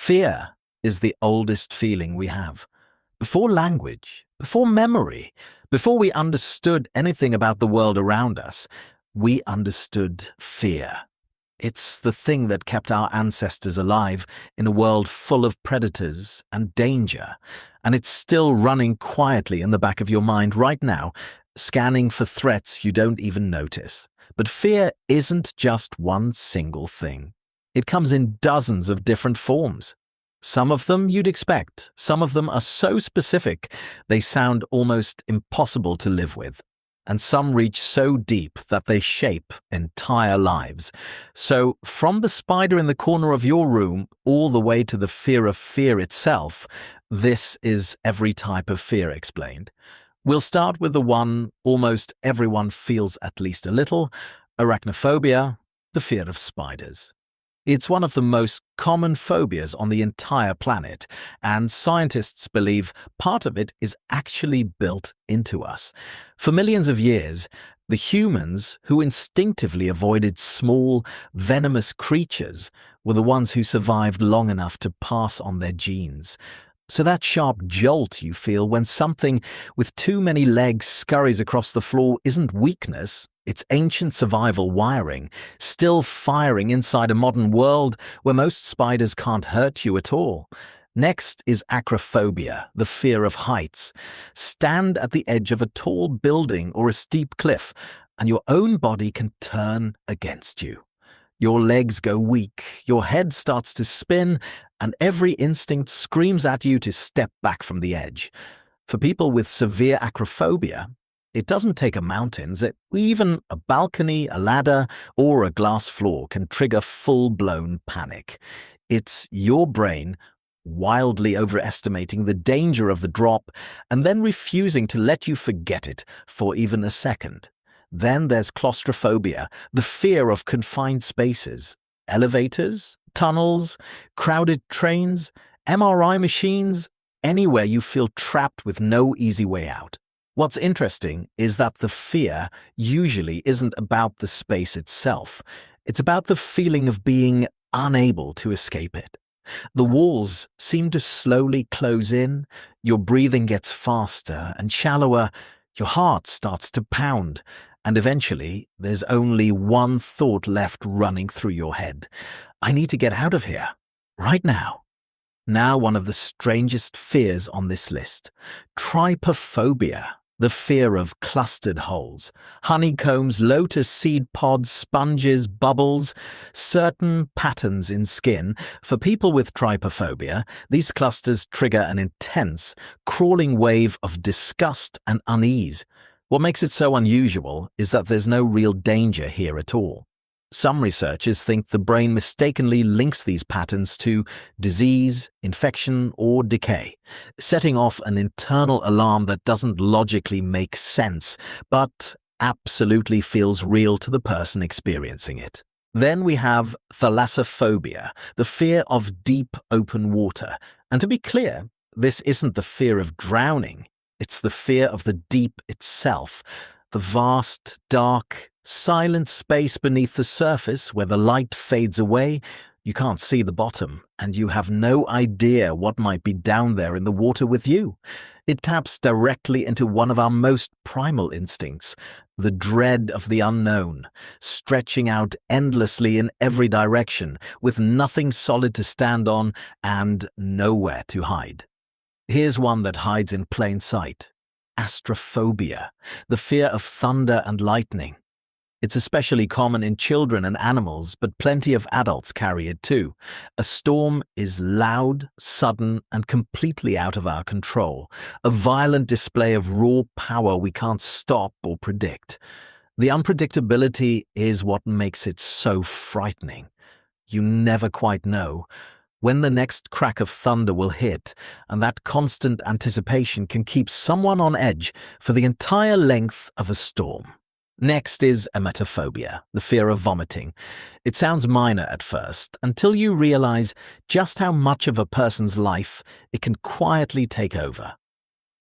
Fear is the oldest feeling we have. Before language, before memory, before we understood anything about the world around us, we understood fear. It's the thing that kept our ancestors alive in a world full of predators and danger, and it's still running quietly in the back of your mind right now, scanning for threats you don't even notice. But fear isn't just one single thing. It comes in dozens of different forms. Some of them you'd expect. Some of them are so specific they sound almost impossible to live with. And some reach so deep that they shape entire lives. So from the spider in the corner of your room all the way to the fear of fear itself, this is every type of fear explained. We'll start with the one almost everyone feels at least a little, arachnophobia, the fear of spiders. It's one of the most common phobias on the entire planet, and scientists believe part of it is actually built into us. For millions of years, the humans who instinctively avoided small, venomous creatures were the ones who survived long enough to pass on their genes. So that sharp jolt you feel when something with too many legs scurries across the floor isn't weakness. It's ancient survival wiring, still firing inside a modern world where most spiders can't hurt you at all. Next is acrophobia, the fear of heights. Stand at the edge of a tall building or a steep cliff, and your own body can turn against you. Your legs go weak, your head starts to spin, and every instinct screams at you to step back from the edge. For people with severe acrophobia, it doesn't take a mountain. Even a balcony, a ladder, or a glass floor can trigger full-blown panic. It's your brain wildly overestimating the danger of the drop and then refusing to let you forget it for even a second. Then there's claustrophobia, the fear of confined spaces. Elevators, tunnels, crowded trains, MRI machines, anywhere you feel trapped with no easy way out. What's interesting is that the fear usually isn't about the space itself. It's about the feeling of being unable to escape it. The walls seem to slowly close in, your breathing gets faster and shallower, your heart starts to pound, and eventually there's only one thought left running through your head. I need to get out of here, right now. Now one of the strangest fears on this list, trypophobia. The fear of clustered holes, honeycombs, lotus seed pods, sponges, bubbles, certain patterns in skin. For people with trypophobia, these clusters trigger an intense, crawling wave of disgust and unease. What makes it so unusual is that there's no real danger here at all. Some researchers think the brain mistakenly links these patterns to disease, infection, or decay, setting off an internal alarm that doesn't logically make sense, but absolutely feels real to the person experiencing it. Then we have thalassophobia, the fear of deep open water. And to be clear, this isn't the fear of drowning, it's the fear of the deep itself, the vast, dark, silent space beneath the surface where the light fades away, you can't see the bottom, and you have no idea what might be down there in the water with you. It taps directly into one of our most primal instincts, the dread of the unknown, stretching out endlessly in every direction, with nothing solid to stand on and nowhere to hide. Here's one that hides in plain sight. Astraphobia, the fear of thunder and lightning. It's especially common in children and animals, but plenty of adults carry it too. A storm is loud, sudden, and completely out of our control, a violent display of raw power we can't stop or predict. The unpredictability is what makes it so frightening. You never quite know when the next crack of thunder will hit, and that constant anticipation can keep someone on edge for the entire length of a storm. Next is emetophobia, the fear of vomiting. It sounds minor at first, until you realize just how much of a person's life it can quietly take over.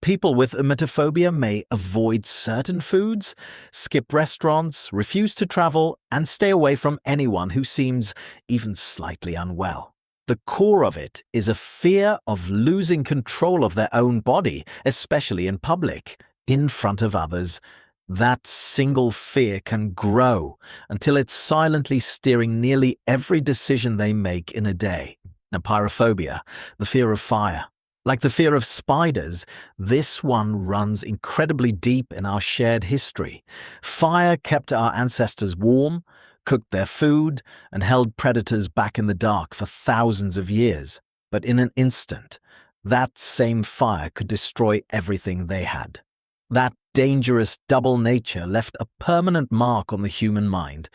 People with emetophobia may avoid certain foods, skip restaurants, refuse to travel, and stay away from anyone who seems even slightly unwell. The core of it is a fear of losing control of their own body, especially in public, in front of others. That single fear can grow until it's silently steering nearly every decision they make in a day. Now, pyrophobia, the fear of fire. Like the fear of spiders, this one runs incredibly deep in our shared history. Fire kept our ancestors warm, cooked their food, and held predators back in the dark for thousands of years. But in an instant, that same fire could destroy everything they had. That dangerous double nature left a permanent mark on the human mind.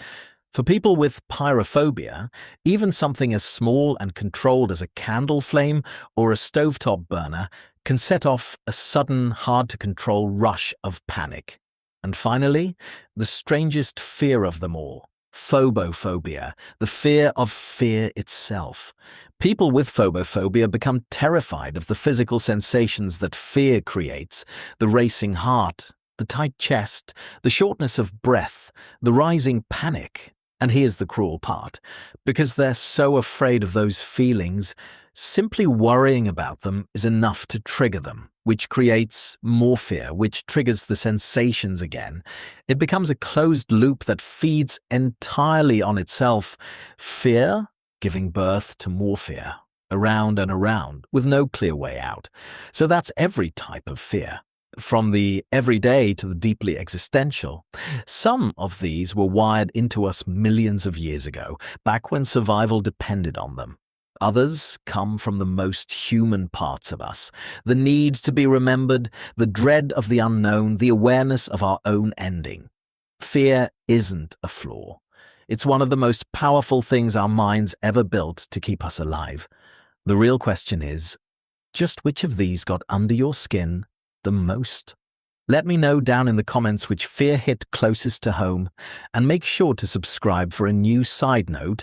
For people with pyrophobia, even something as small and controlled as a candle flame or a stovetop burner can set off a sudden, hard-to-control rush of panic. And finally, the strangest fear of them all, phobophobia, the fear of fear itself. People with phobophobia become terrified of the physical sensations that fear creates, the racing heart, the tight chest, the shortness of breath, the rising panic. And here's the cruel part. Because they're so afraid of those feelings, simply worrying about them is enough to trigger them, which creates more fear, which triggers the sensations again. It becomes a closed loop that feeds entirely on itself. Fear giving birth to more fear, around and around, with no clear way out. So that's every type of fear. From the everyday to the deeply existential. Some of these were wired into us millions of years ago, back when survival depended on them. Others come from the most human parts of us, the need to be remembered, the dread of the unknown, the awareness of our own ending. Fear isn't a flaw. It's one of the most powerful things our minds ever built to keep us alive. The real question is, just which of these got under your skin the most? Let me know down in the comments which fear hit closest to home, and make sure to subscribe for a new side note